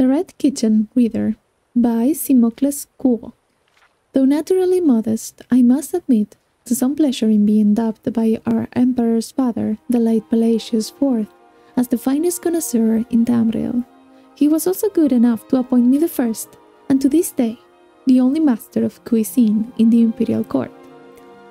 The Red Kitchen Reader by Simocles Cour. Though naturally modest, I must admit to some pleasure in being dubbed by our emperor's father, the late Pelagius IV, as the finest connoisseur in Tamriel. He was also good enough to appoint me the first, and to this day, the only master of cuisine in the imperial court.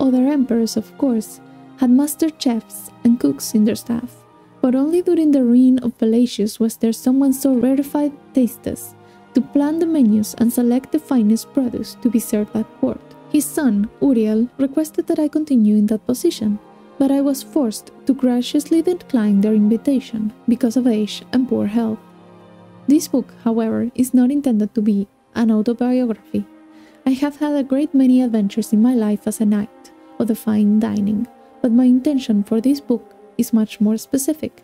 Other emperors, of course, had master chefs and cooks in their staff, but only during the reign of Pelagius was there someone so rarefied tastes to plan the menus and select the finest produce to be served at court. His son, Uriel, requested that I continue in that position, but I was forced to graciously decline their invitation because of age and poor health. This book, however, is not intended to be an autobiography. I have had a great many adventures in my life as a knight of the fine dining, but my intention for this book is much more specific.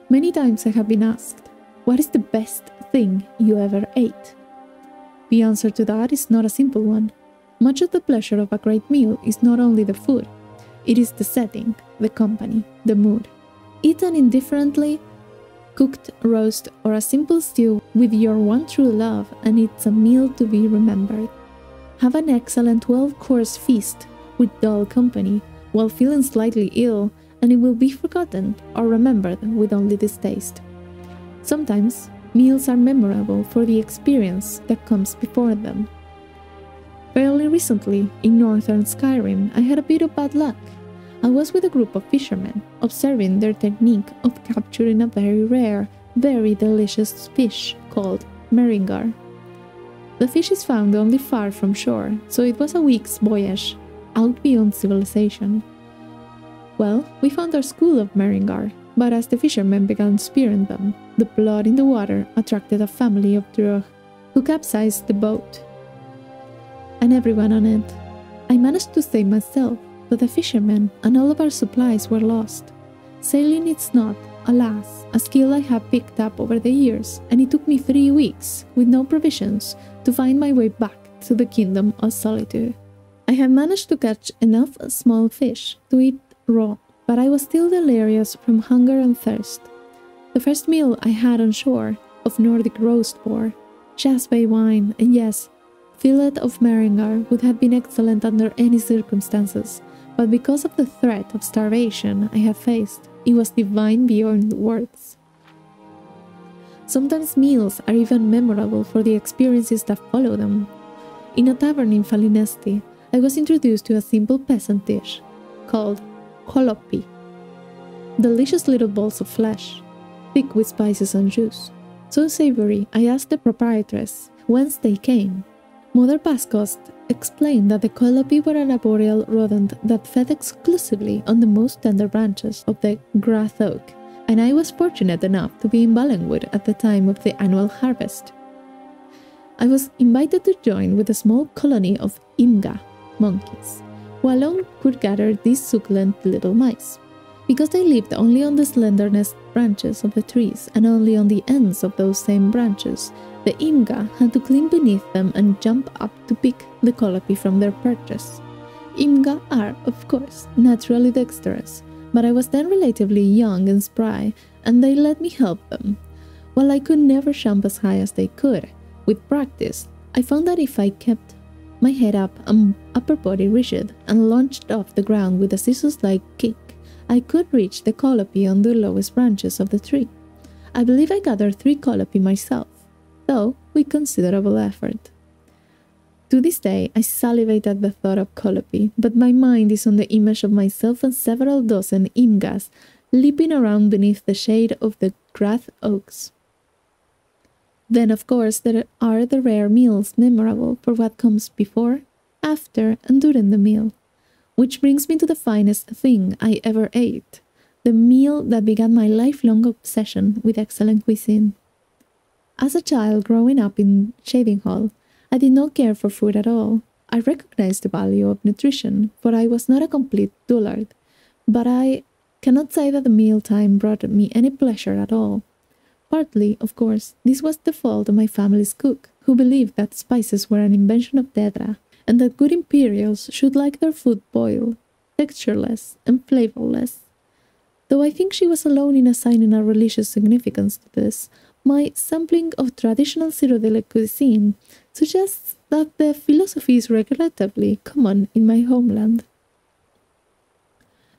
Many times I have been asked, what is the best thing you ever ate? The answer to that is not a simple one. Much of the pleasure of a great meal is not only the food, it is the setting, the company, the mood. Eaten indifferently, cooked roast, or a simple stew with your one true love, and it's a meal to be remembered. Have an excellent 12-course feast with dull company while feeling slightly ill, and it will be forgotten or remembered with only distaste. Sometimes, meals are memorable for the experience that comes before them. Fairly recently, in northern SKYRIM, I had a bit of bad luck. I was with a group of fishermen, observing their technique of capturing a very rare, very delicious fish called meringar. The fish is found only far from shore, so it was a week's voyage, out beyond civilization. Well, we found our school of meringar, but as the fishermen began spearing them, the blood in the water attracted a family of Drug, who capsized the boat, and everyone on it. I managed to save myself, but the fishermen and all of our supplies were lost. Sailing is not, alas, a skill I have picked up over the years, and it took me 3 weeks, with no provisions, to find my way back to the Kingdom of Solitude. I had managed to catch enough small fish to eat raw, but I was still delirious from hunger and thirst. The first meal I had on shore of Nordic roast boar, jaspe wine, and yes, fillet of meringar would have been excellent under any circumstances, but because of the threat of starvation I have faced, it was divine beyond words. Sometimes meals are even memorable for the experiences that follow them. In a tavern in Falinesti, I was introduced to a simple peasant dish called kolopi. Delicious little balls of flesh, thick with spices and juice. So savory, I asked the proprietress whence they came. Mother Pascost explained that the kolopi were an arboreal rodent that fed exclusively on the most tender branches of the grass oak, and I was fortunate enough to be in Ballenwood at the time of the annual harvest. I was invited to join with a small colony of imga monkeys, who alone could gather these succulent little mice. Because they lived only on the slenderness branches of the trees and only on the ends of those same branches, the imga had to cling beneath them and jump up to pick the kolopi from their perches. Imga are, of course, naturally dexterous, but I was then relatively young and spry, and they let me help them. While I could never jump as high as they could, with practice, I found that if I kept my head up and upper body rigid and launched off the ground with a scissors-like kick, I could reach the kolopi on the lowest branches of the tree. I believe I gathered 3 kolopi myself, though with considerable effort. To this day, I salivate at the thought of kolopi, but my mind is on the image of myself and several dozen imgas leaping around beneath the shade of the grass oaks. Then, of course, there are the rare meals memorable for what comes before, after, and during the meal. Which brings me to the finest thing I ever ate, the meal that began my lifelong obsession with excellent cuisine. As a child growing up in Shaving Hall, I did not care for food at all. I recognized the value of nutrition, for I was not a complete dullard, but I cannot say that the mealtime brought me any pleasure at all. Partly, of course, this was the fault of my family's cook, who believed that spices were an invention of Daedra, and that good imperials should like their food boiled, textureless and flavorless. Though I think she was alone in assigning a religious significance to this, My sampling of traditional Cyrillic cuisine suggests that the philosophy is regrettably common in my homeland.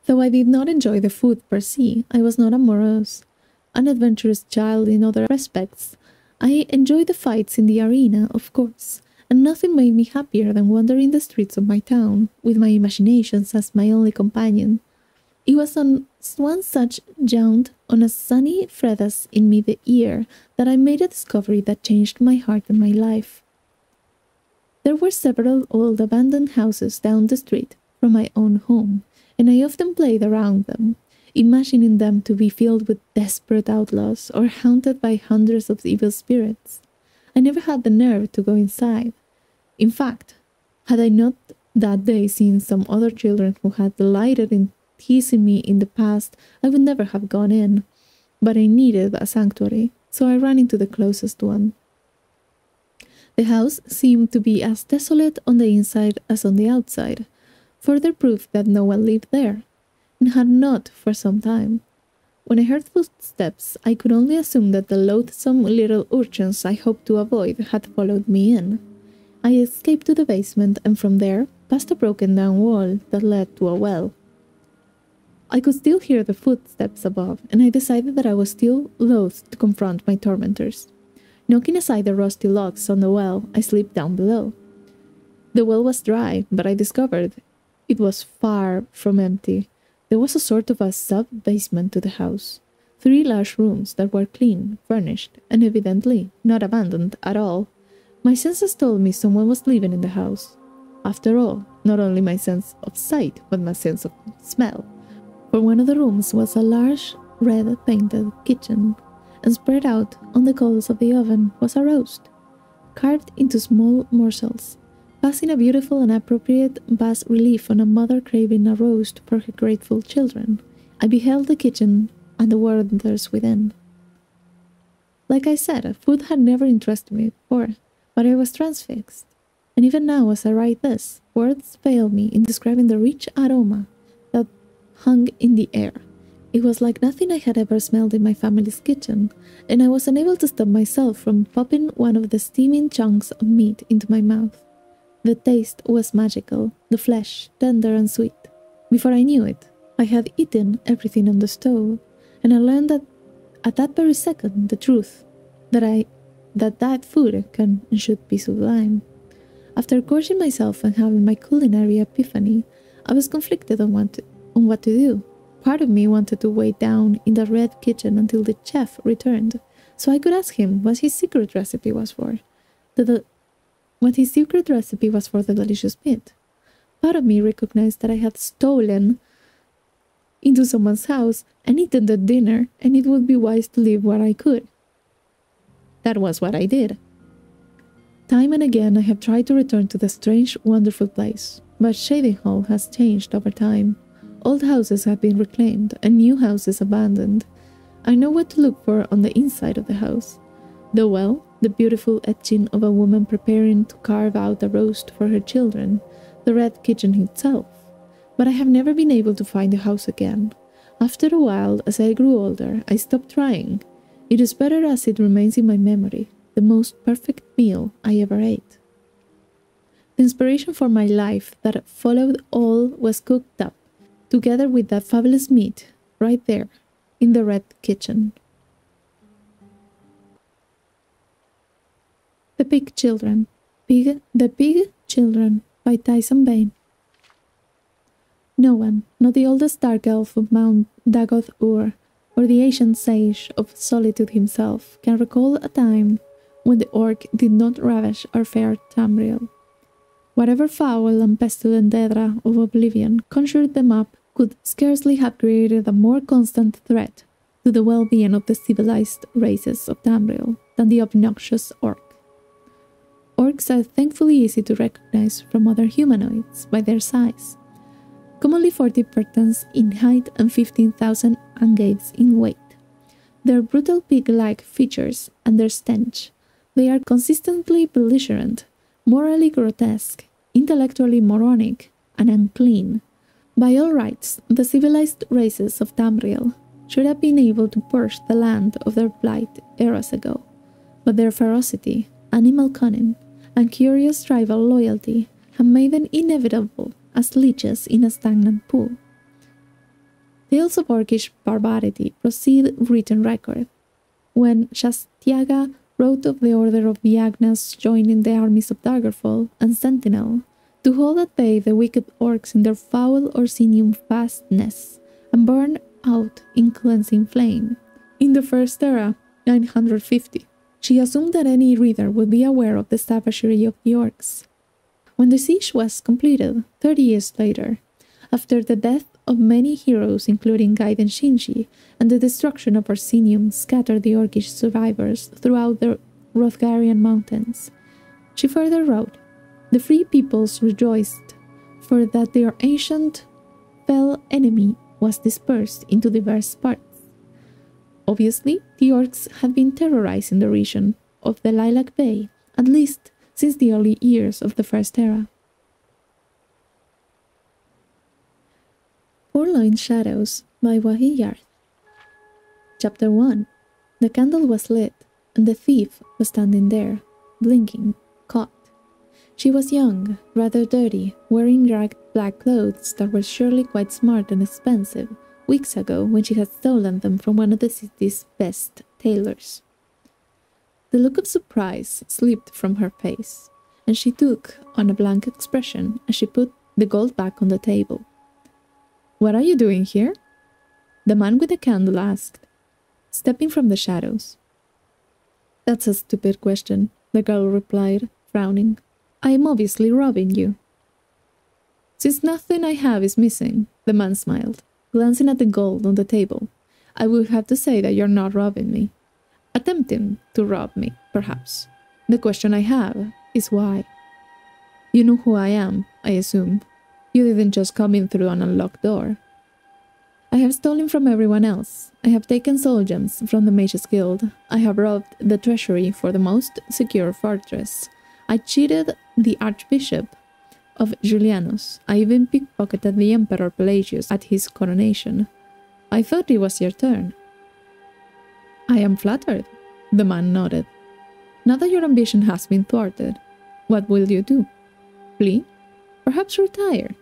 Though I did not enjoy the food per se, I was not a morose, unadventurous child in other respects. I enjoyed the fights in the arena, of course, and nothing made me happier than wandering the streets of my town, with my imaginations as my only companion. It was on one such jaunt on a sunny Fredas in mid-year that I made a discovery that changed my heart and my life. There were several old abandoned houses down the street from my own home, and I often played around them, imagining them to be filled with desperate outlaws or haunted by hundreds of evil spirits. I never had the nerve to go inside. In fact, had I not that day seen some other children who had delighted in teasing me in the past, I would never have gone in. But I needed a sanctuary, so I ran into the closest one. The house seemed to be as desolate on the inside as on the outside, further proof that no one lived there, and had not for some time. When I heard footsteps, I could only assume that the loathsome little urchins I hoped to avoid had followed me in. I escaped to the basement, and from there, past a broken-down wall that led to a well. I could still hear the footsteps above, and I decided that I was still loath to confront my tormentors. Knocking aside the rusty locks on the well, I slipped down below. The well was dry, but I discovered it was far from empty. There was a sort of a sub-basement to the house. 3 large rooms that were clean, furnished, and evidently not abandoned at all. My senses told me someone was living in the house. After all, not only my sense of sight, but my sense of smell. For one of the rooms was a large, red-painted kitchen, and spread out on the coals of the oven was a roast, carved into small morsels, passing a beautiful and appropriate bas-relief on a mother craving a roast for her grateful children. I beheld the kitchen and the wonders within. Like I said, food had never interested me before, but I was transfixed. And even now, as I write this, words fail me in describing the rich aroma that hung in the air. It was like nothing I had ever smelled in my family's kitchen, and I was unable to stop myself from popping one of the steaming chunks of meat into my mouth. The taste was magical, the flesh tender and sweet. Before I knew it, I had eaten everything on the stove, and I learned that at that very second the truth that food can and should be sublime. After gorging myself and having my culinary epiphany, I was conflicted on what to do. Part of me wanted to wait down in the red kitchen until the chef returned, so I could ask him what his secret recipe was for. The delicious meat. Part of me recognized that I had stolen into someone's house and eaten the dinner, and it would be wise to leave where I could. That was what I did. Time and again I have tried to return to the strange, wonderful place, but Shading Hall has changed over time. Old houses have been reclaimed and new houses abandoned. I know what to look for on the inside of the house. The well, the beautiful etching of a woman preparing to carve out a roast for her children, the red kitchen itself. But I have never been able to find the house again. After a while, as I grew older, I stopped trying. It is better as it remains in my memory, the most perfect meal I ever ate. The inspiration for my life that followed all was cooked up, together with that fabulous meat, right there, in the red kitchen. The Pig Children by Tyson Bain. No one, not the oldest dark elf of Mount Dagoth-Ur, or the ancient sage of solitude himself, can recall a time when the orc did not ravage our fair Tamriel. Whatever foul and pestilent Daedra of oblivion conjured them up could scarcely have created a more constant threat to the well-being of the civilized races of Tamriel than the obnoxious orc. Orcs are thankfully easy to recognize from other humanoids by their size, commonly 40 pertens in height and 15,000 angates in weight. Their brutal pig-like features and their stench, they are consistently belligerent, morally grotesque, intellectually moronic, and unclean. By all rights, the civilized races of Tamriel should have been able to purge the land of their blight eras ago, but their ferocity, animal cunning, and curious tribal loyalty have made them inevitable as leeches in a stagnant pool. Tales of orcish barbarity precede written record. When Shastiaga wrote of the order of the Agnas joining the armies of Daggerfall and Sentinel to hold at bay the wicked orcs in their foul Orsinium fastness and burn out in cleansing flame. In the First Era, 950, she assumed that any reader would be aware of the savagery of the orcs. When the siege was completed, 30 years later, after the death of many heroes including Gaiden Shinji, and the destruction of Orsinium scattered the orcish survivors throughout the Hrothgarian mountains, she further wrote, "The free peoples rejoiced, for that their ancient fell enemy was dispersed into diverse parts." Obviously, the orcs had been terrorizing the region of the Lilac Bay, at least since the early years of the First Era. Purloined Shadows by Wahi Yarth. Chapter 1. The candle was lit, and the thief was standing there, blinking, caught. She was young, rather dirty, wearing ragged black clothes that were surely quite smart and expensive, weeks ago when she had stolen them from one of the city's best tailors. The look of surprise slipped from her face, and she took on a blank expression as she put the gold back on the table. "What are you doing here?" the man with the candle asked, stepping from the shadows. "That's a stupid question," the girl replied, frowning. "I am obviously robbing you." "Since nothing I have is missing," the man smiled, glancing at the gold on the table, "I would have to say that you're not robbing me. Attempting to rob me, perhaps. The question I have is why. You know who I am, I assume. You didn't just come in through an unlocked door." "I have stolen from everyone else. I have taken soul gems from the Mages Guild. I have robbed the treasury for the most secure fortress. I cheated the Archbishop of Julianus. I even pickpocketed the Emperor Pelagius at his coronation. I thought it was your turn." "I am flattered," the man nodded. "Now that your ambition has been thwarted, what will you do? Flee? Perhaps retire?"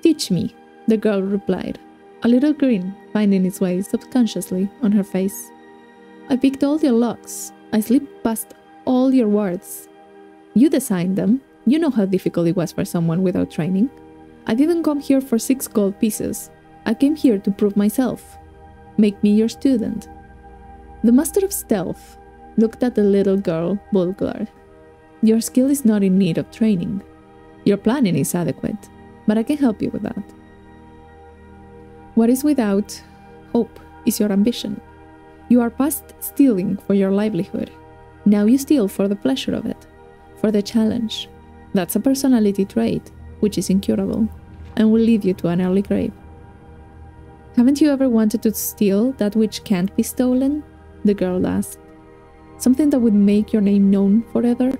"Teach me," the girl replied, a little grin finding its way subconsciously on her face. "I picked all your locks. I slipped past all your wards. You designed them. You know how difficult it was for someone without training. I didn't come here for 6 gold pieces. I came here to prove myself. Make me your student." The Master of Stealth looked at the little girl, Bulgar. "Your skill is not in need of training. Your planning is adequate, but I can help you with that. What is without hope is your ambition. You are past stealing for your livelihood. Now you steal for the pleasure of it, for the challenge. That's a personality trait, which is incurable, and will lead you to an early grave. Haven't you ever wanted to steal that which can't be stolen?" the girl asked. "Something that would make your name known forever?"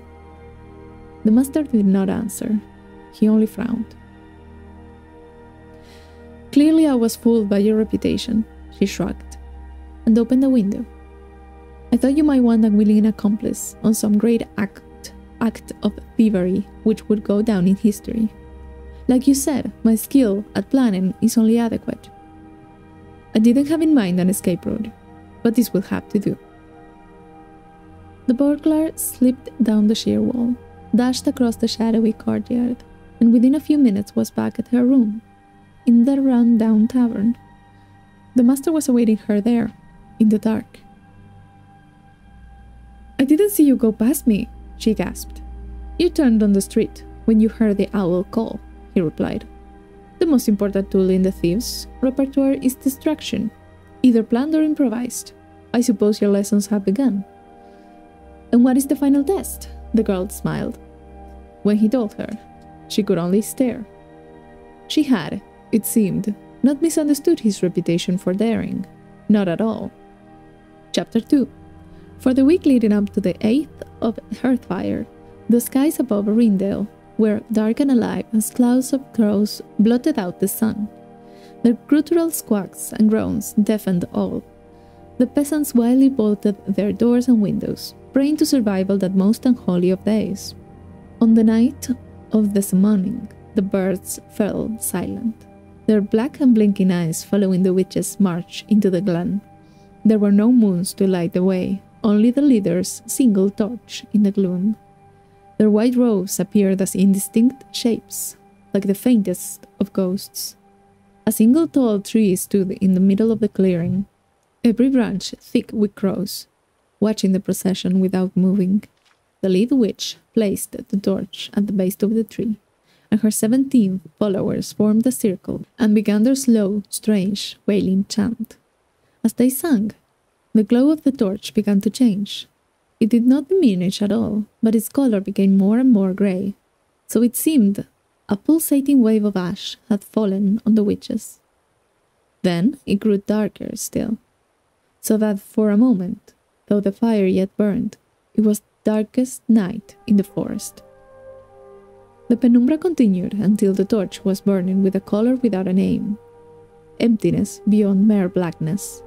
The master did not answer. He only frowned. "Clearly I was fooled by your reputation," she shrugged, and opened the window. "I thought you might want a willing accomplice on some great act of thievery which would go down in history. Like you said, my skill at planning is only adequate. I didn't have in mind an escape route, but this will have to do." The burglar slipped down the sheer wall, dashed across the shadowy courtyard, and within a few minutes was back at her room, in the run-down tavern. The master was awaiting her there, in the dark. "I didn't see you go past me," she gasped. "You turned on the street when you heard the owl call," he replied. "The most important tool in the thieves' repertoire is distraction, either planned or improvised. I suppose your lessons have begun." "And what is the final test?" the girl smiled. When he told her, she could only stare. She had, it seemed, not misunderstood his reputation for daring. Not at all. Chapter 2. For the week leading up to the 8th of Hearthfire, the skies above Arendelle were dark and alive as clouds of crows blotted out the sun. Their guttural squawks and groans deafened all. The peasants wildly bolted their doors and windows, praying to survival that most unholy of days. On the night of the summoning, the birds fell silent, their black and blinking eyes following the witch's march into the glen. There were no moons to light the way, only the leader's single torch in the gloom. Their white robes appeared as indistinct shapes, like the faintest of ghosts. A single tall tree stood in the middle of the clearing, every branch thick with crows, watching the procession without moving. The lead witch placed the torch at the base of the tree, and her 17 followers formed a circle and began their slow, strange, wailing chant. As they sang, the glow of the torch began to change. It did not diminish at all, but its color became more and more gray, so it seemed a pulsating wave of ash had fallen on the witches. Then it grew darker still, so that for a moment, though the fire yet burned, it was darkest night in the forest. The penumbra continued until the torch was burning with a color without a name, emptiness beyond mere blackness.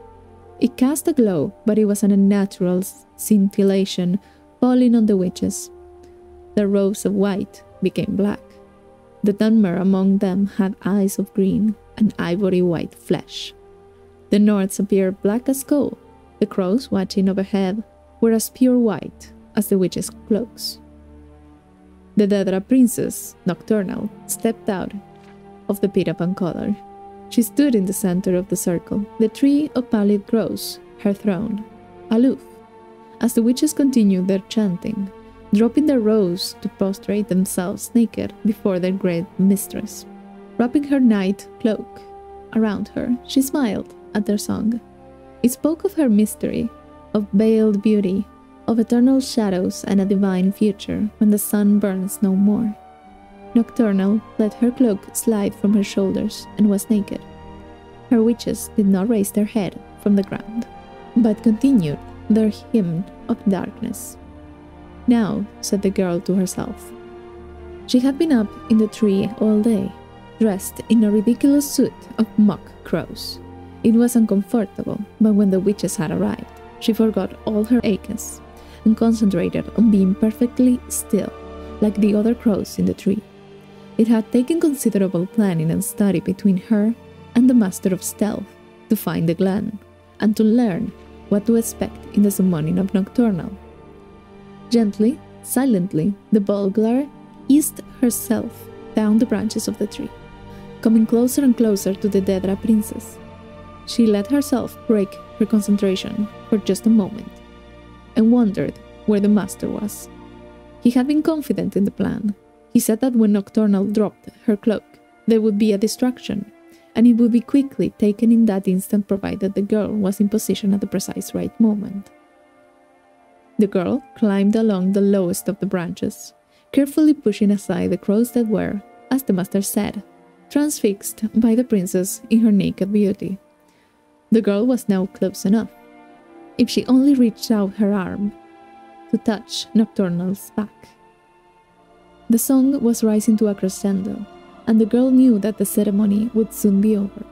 It cast a glow, but it was an unnatural scintillation falling on the witches. Their robes of white became black. The number among them had eyes of green and ivory white flesh. The Nords appeared black as coal. The crows watching overhead were as pure white as the witches' cloaks. The Daedra princess, Nocturnal, stepped out of the pit upon color. She stood in the center of the circle, the tree of pallid crows, her throne, aloof, as the witches continued their chanting, dropping their robes to prostrate themselves naked before their great mistress. Wrapping her night cloak around her, she smiled at their song. It spoke of her mystery, of veiled beauty, of eternal shadows and a divine future when the sun burns no more. Nocturnal let her cloak slide from her shoulders and was naked. Her witches did not raise their head from the ground, but continued their hymn of darkness. Now, said the girl to herself. She had been up in the tree all day, dressed in a ridiculous suit of mock crows. It was uncomfortable, but when the witches had arrived, she forgot all her aches and concentrated on being perfectly still, like the other crows in the tree. It had taken considerable planning and study between her and the Master of Stealth to find the glen, and to learn what to expect in the summoning of Nocturnal. Gently, silently, the Bulglar eased herself down the branches of the tree, coming closer and closer to the Daedra princess. She let herself break her concentration for just a moment, and wondered where the master was. He had been confident in the plan. He said that when Nocturnal dropped her cloak, there would be a distraction, and it would be quickly taken in that instant provided the girl was in position at the precise right moment. The girl climbed along the lowest of the branches, carefully pushing aside the crows that were, as the master said, transfixed by the princess in her naked beauty. The girl was now close enough. If she only reached out her arm to touch Nocturnal's back. The song was rising to a crescendo, and the girl knew that the ceremony would soon be over.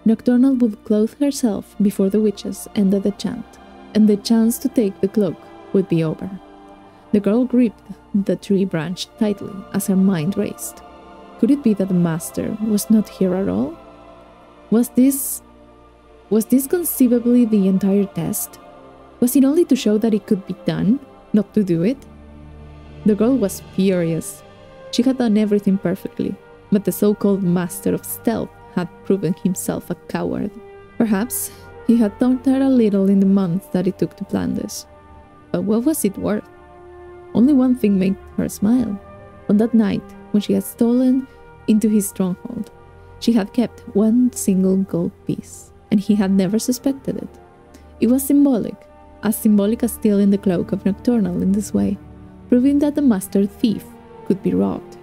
Nocturnal would clothe herself before the witches ended the chant, and the chance to take the cloak would be over. The girl gripped the tree branch tightly as her mind raced. Could it be that the master was not here at all? Was this conceivably the entire test? Was it only to show that it could be done, not to do it? The girl was furious. She had done everything perfectly, but the so-called Master of Stealth had proven himself a coward. Perhaps he had taught her a little in the months that it took to plan this. But what was it worth? Only one thing made her smile. On that night, when she had stolen into his stronghold, she had kept one single gold piece, and he had never suspected it. It was symbolic as stealing the cloak of Nocturnal in this way, proving that the master thief could be robbed.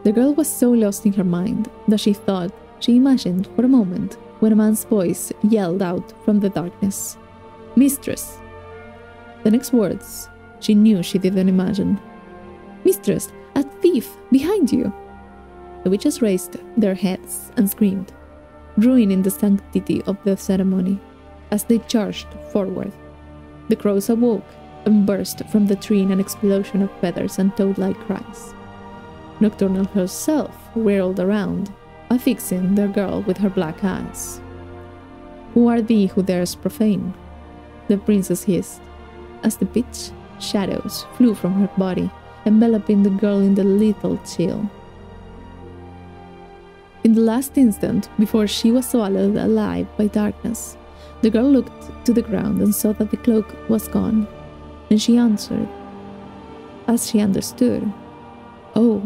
The girl was so lost in her mind that she imagined for a moment when a man's voice yelled out from the darkness, "Mistress!" The next words she knew she didn't imagine. "Mistress, a thief behind you!" The witches raised their heads and screamed, ruining the sanctity of the ceremony as they charged forward. The crows awoke and burst from the tree in an explosion of feathers and toad-like cries. Nocturnal herself whirled around, affixing the girl with her black eyes. "Who are thee who dares profane?" the princess hissed, as the pitch shadows flew from her body, enveloping the girl in the lethal chill. In the last instant, before she was swallowed alive by darkness, the girl looked to the ground and saw that the cloak was gone, and she answered, as she understood, "Oh,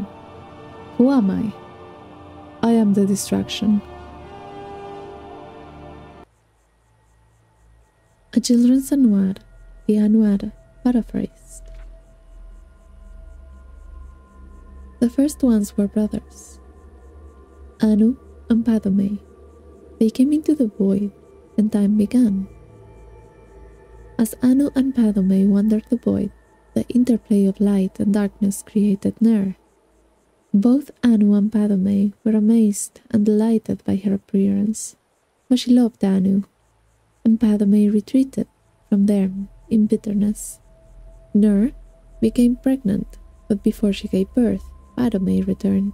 who am I? I am the distraction." A children's Anuad, the Anuad paraphrased. The first ones were brothers, Anu and Padome. They came into the void, and time began. As Anu and Padome wandered the void, the interplay of light and darkness created Ner. Both Anu and Padome were amazed and delighted by her appearance, but she loved Anu, and Padome retreated from them in bitterness. Ner became pregnant, but before she gave birth, Padome returned,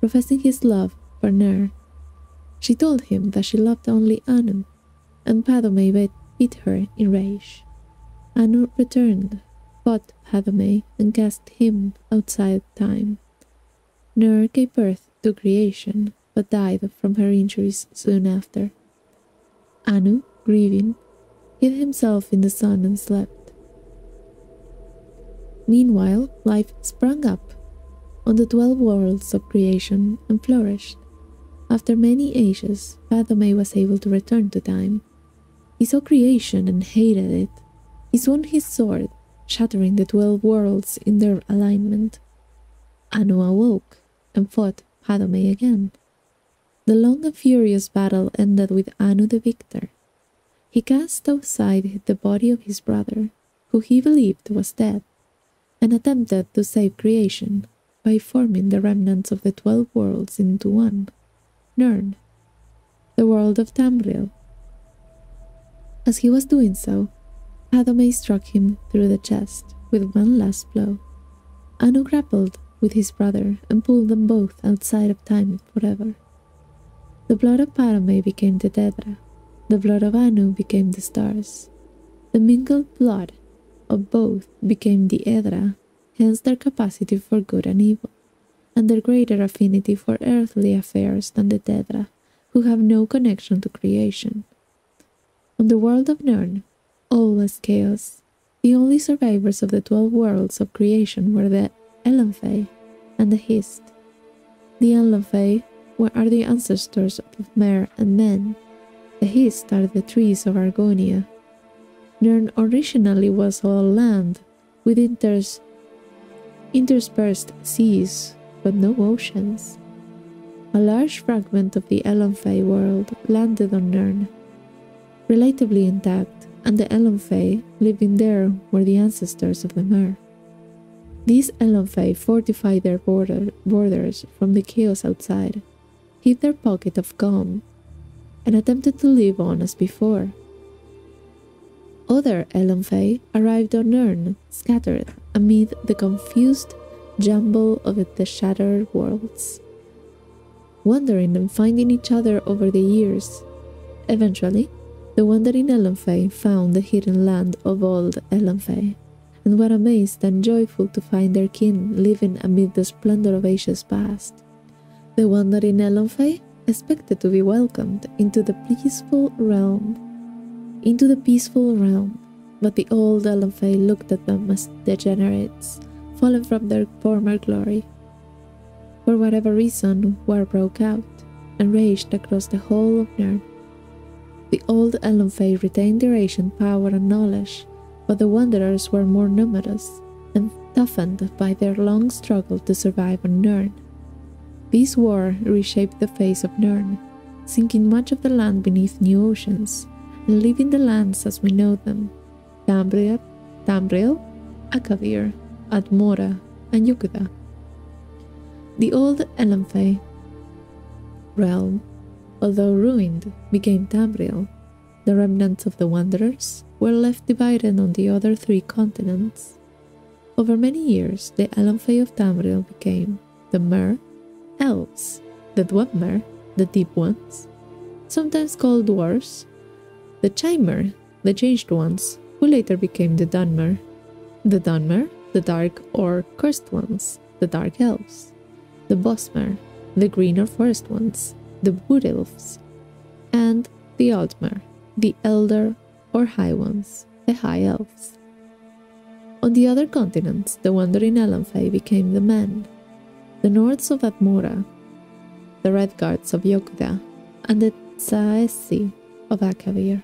professing his love for Ner. She told him that she loved only Anu, and Padome beat her in rage. Anu returned, fought Padome, and cast him outside time. Ner gave birth to creation, but died from her injuries soon after. Anu, grieving, hid himself in the sun and slept. Meanwhile, life sprang up on the 12 worlds of creation and flourished. After many ages, Padome was able to return to time. He saw creation and hated it. He swung his sword, shattering the 12 worlds in their alignment. Anu awoke and fought Padome again. The long and furious battle ended with Anu the victor. He cast outside the body of his brother, who he believed was dead, and attempted to save creation by forming the remnants of the 12 worlds into one, Nirn, the world of Tamriel. As he was doing so, Padome struck him through the chest with one last blow. Anu grappled with his brother and pulled them both outside of time forever. The blood of Padome became the Daedra. The blood of Anu became the stars. The mingled blood of both became the Aedra, hence their capacity for good and evil, and their greater affinity for earthly affairs than the Daedra, who have no connection to creation. On the world of Nirn, all was chaos. The only survivors of the 12 worlds of creation were the Elanfey and the Hist. The Elanfey are the ancestors of Mer and Men. The Hist are the trees of Argonia. Nirn originally was all land, with interspersed seas, but no oceans. A large fragment of the Elanfey world landed on Nirn, relatively intact, and the Elanfey living there were the ancestors of the Mer. These Elanfey fortified their borders from the chaos outside, hid their pocket of calm, and attempted to live on as before. Other Elanfey arrived on Nirn, scattered amid the confused jumble of the shattered worlds, wandering and finding each other over the years. Eventually, the wandering Elanfey found the hidden land of old Elanfey, and were amazed and joyful to find their kin living amid the splendor of Asia's past. The wandering Elanfey expected to be welcomed into the peaceful realm, but the old Elanfey looked at them as degenerates, fallen from their former glory. For whatever reason, war broke out and raged across the whole of Nirn. The old Elanfey retained their ancient power and knowledge, but the wanderers were more numerous and toughened by their long struggle to survive on Nirn. This war reshaped the face of Nirn, sinking much of the land beneath new oceans, and leaving the lands as we know them: Tamriel, Akavir, Admora, and Yukuda. The old Elanfey realm, although ruined, became Tamriel. The remnants of the Wanderers were left divided on the other 3 continents. Over many years, the Elanfey of Tamriel became the Mer Elves, the Dwemer, the Deep Ones, sometimes called Dwarves, the Chimer, the Changed Ones, who later became the Dunmer, the Dark or Cursed Ones, the Dark Elves, the Bosmer, the Green or Forest Ones, the Wood Elves, and the Altmer, the Elder or High Ones, the High Elves. On the other continents, the wandering Elanfey became the Men, the Nords of Admora, the Redguards of Yokuda, and the Tsaesi of Akavir.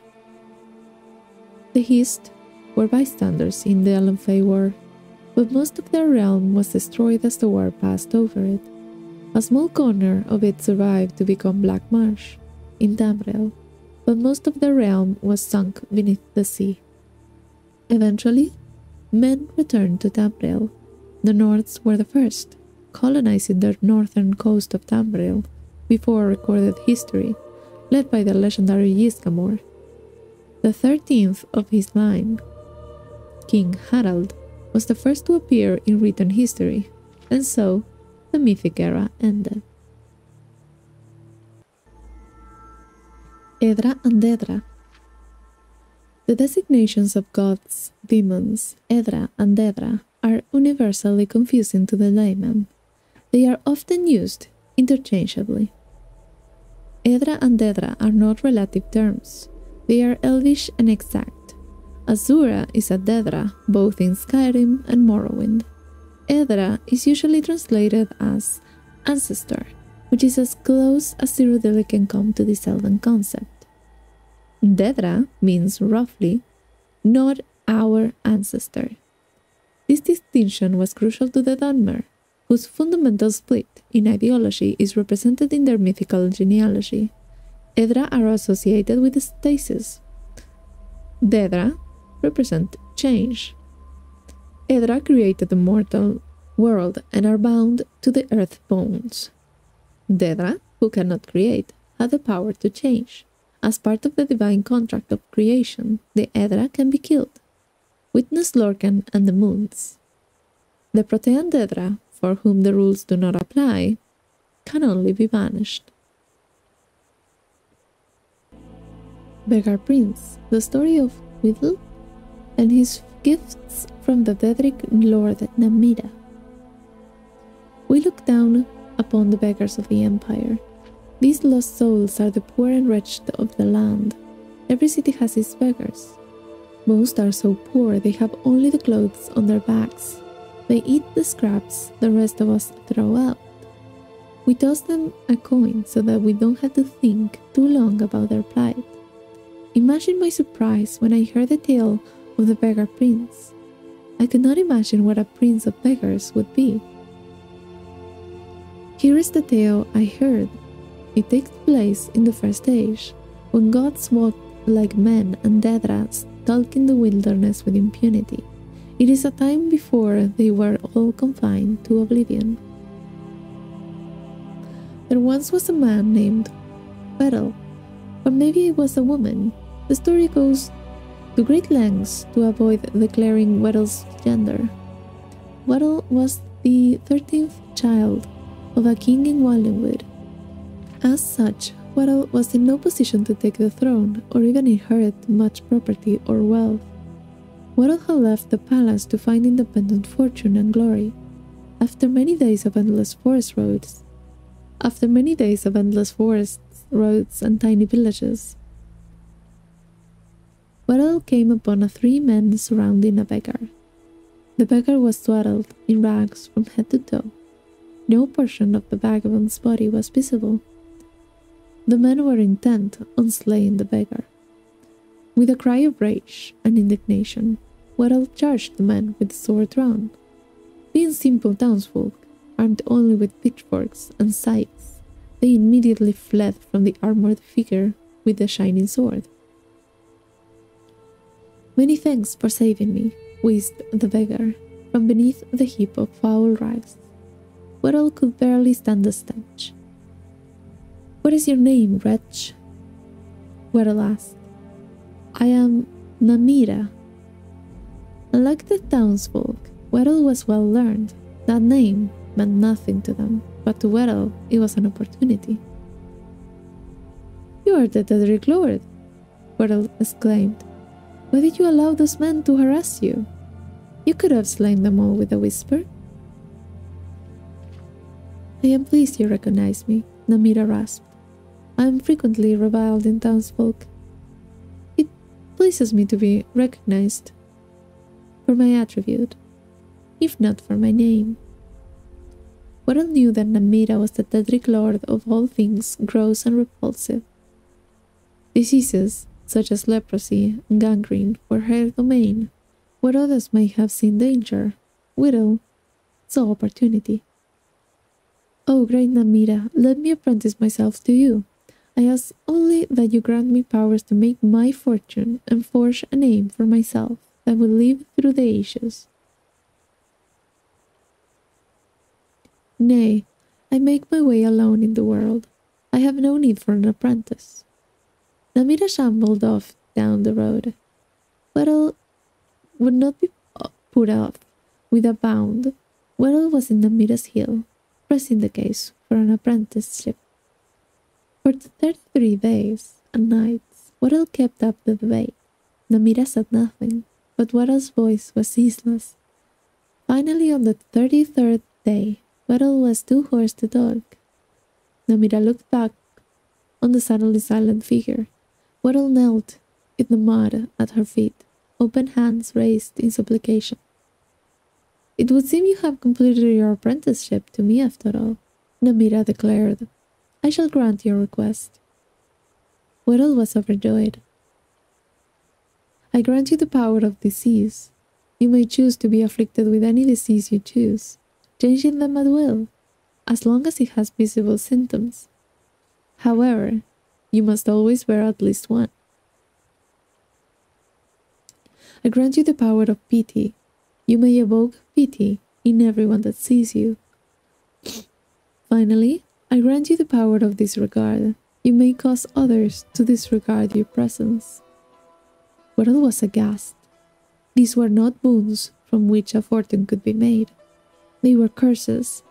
The East were bystanders in the Elanfey War, but most of their realm was destroyed as the war passed over it. A small corner of it survived to become Black Marsh, in Tamriel, but most of their realm was sunk beneath the sea. Eventually, men returned to Tamriel. The Nords were the first, colonizing the northern coast of Tamriel before recorded history, led by the legendary Ysgramor. The 13th of his line, King Harald, was the first to appear in written history, and so the mythic era ended. Aedra and Daedra. The designations of gods, demons, Aedra and Daedra are universally confusing to the layman. They are often used interchangeably. Aedra and Daedra are not relative terms. They are elvish and exact. Azura is a Daedra, both in Skyrim and Morrowind. Aedra is usually translated as ancestor, which is as close as Cyrodiilic can come to this elven concept. Daedra means roughly, not our ancestor. This distinction was crucial to the Dunmer, whose fundamental split in ideology is represented in their mythical genealogy. Aedra are associated with stasis. Daedra represent change. Aedra created the mortal world and are bound to the earth bones. Daedra, who cannot create, have the power to change. As part of the divine contract of creation, the Aedra can be killed. Witness Lorcan and the Moons. The Protean Daedra, for whom the rules do not apply, can only be banished. Beggar Prince, the story of Whittle and his gifts from the Daedric Lord Namida. We look down upon the beggars of the Empire. These lost souls are the poor and wretched of the land. Every city has its beggars. Most are so poor they have only the clothes on their backs. They eat the scraps the rest of us throw out. We toss them a coin so that we don't have to think too long about their plight. Imagine my surprise when I heard the tale of the Beggar Prince. I could not imagine what a prince of beggars would be. Here is the tale I heard. It takes place in the First Age, when gods walked like men and Daedra stalk in the wilderness with impunity. It is a time before they were all confined to oblivion. There once was a man named Whittle, or maybe it was a woman. The story goes to great lengths to avoid declaring Whittle's gender. Whittle was the 13th child of a king in Waldenwood. As such, Whittle was in no position to take the throne or even inherit much property or wealth. Whittle had left the palace to find independent fortune and glory. After many days of endless forests, roads, and tiny villages, Whittle came upon 3 men surrounding a beggar. The beggar was swaddled in rags from head to toe. No portion of the vagabond's body was visible. The men were intent on slaying the beggar. With a cry of rage and indignation, Whittle charged the men with sword drawn. Being simple townsfolk, armed only with pitchforks and scythes, they immediately fled from the armored figure with the shining sword. "Many thanks for saving me," wheezed the beggar from beneath the heap of foul rags. Whittle could barely stand the stench. "What is your name, wretch?" Weddle asked. "I am Namira." Unlike the townsfolk, Weddle was well learned. That name meant nothing to them, but to Weddle it was an opportunity. "You are the Daedric Lord," Weddle exclaimed. "Why did you allow those men to harass you? You could have slain them all with a whisper." "I am pleased you recognize me," Namira rasped. "I am frequently reviled in townsfolk. It pleases me to be recognized for my attribute, if not for my name." Weddle knew that Namira was the Daedric Lord of all things gross and repulsive. Diseases, such as leprosy and gangrene, were her domain. Where others might have seen danger, Weddle saw opportunity. "Oh, great Namira, let me apprentice myself to you. I ask only that you grant me powers to make my fortune and forge a name for myself that will live through the ages." "Nay, I make my way alone in the world. I have no need for an apprentice." Namira shambled off down the road. Weddle would not be put off. With a bound, Weddle was in Namira's heel, pressing the case for an apprenticeship. For the 33 days and nights, Weddle kept up the debate. Namira said nothing, but Weddle's voice was ceaseless. Finally, on the 33rd day, Weddle was too hoarse to talk. Namira looked back on the suddenly silent figure. Weddle knelt in the mud at her feet, open hands raised in supplication. "It would seem you have completed your apprenticeship to me after all," Namira declared. "I shall grant your request." Weddle was overjoyed. "I grant you the power of disease. You may choose to be afflicted with any disease you choose, changing them at will, as long as it has visible symptoms. However, you must always bear at least one. I grant you the power of pity. You may evoke pity in everyone that sees you. Finally, I grant you the power of disregard. You may cause others to disregard your presence." Weddle was aghast. These were not boons from which a fortune could be made. They were curses,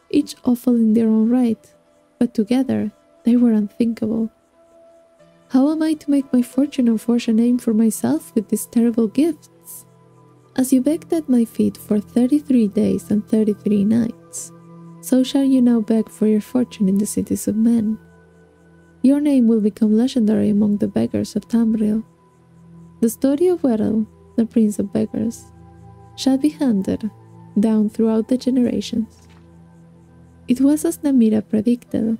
each awful in their own right, but together they were unthinkable. How am I to make my fortune and forge a name for myself with these terrible gifts? As you begged at my feet for 33 days and 33 nights, so shall you now beg for your fortune in the cities of men. Your name will become legendary among the beggars of Tamriel. The story of Weddle, the Prince of Beggars, shall be handed down throughout the generations. It was as Namira predicted.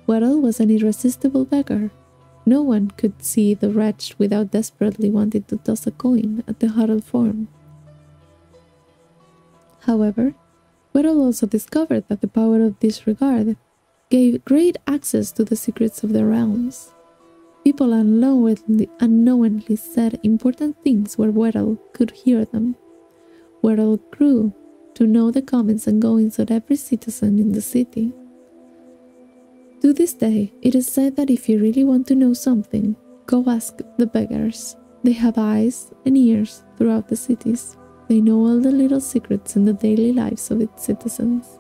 Weddle was an irresistible beggar. No one could see the wretch without desperately wanting to toss a coin at the huddled form. However, Weddle also discovered that the power of disregard gave great access to the secrets of the realms. People unknowingly said important things where Weddle could hear them. Weddle grew to know the comings and goings of every citizen in the city. To this day, it is said that if you really want to know something, go ask the beggars. They have eyes and ears throughout the cities. They know all the little secrets in the daily lives of its citizens.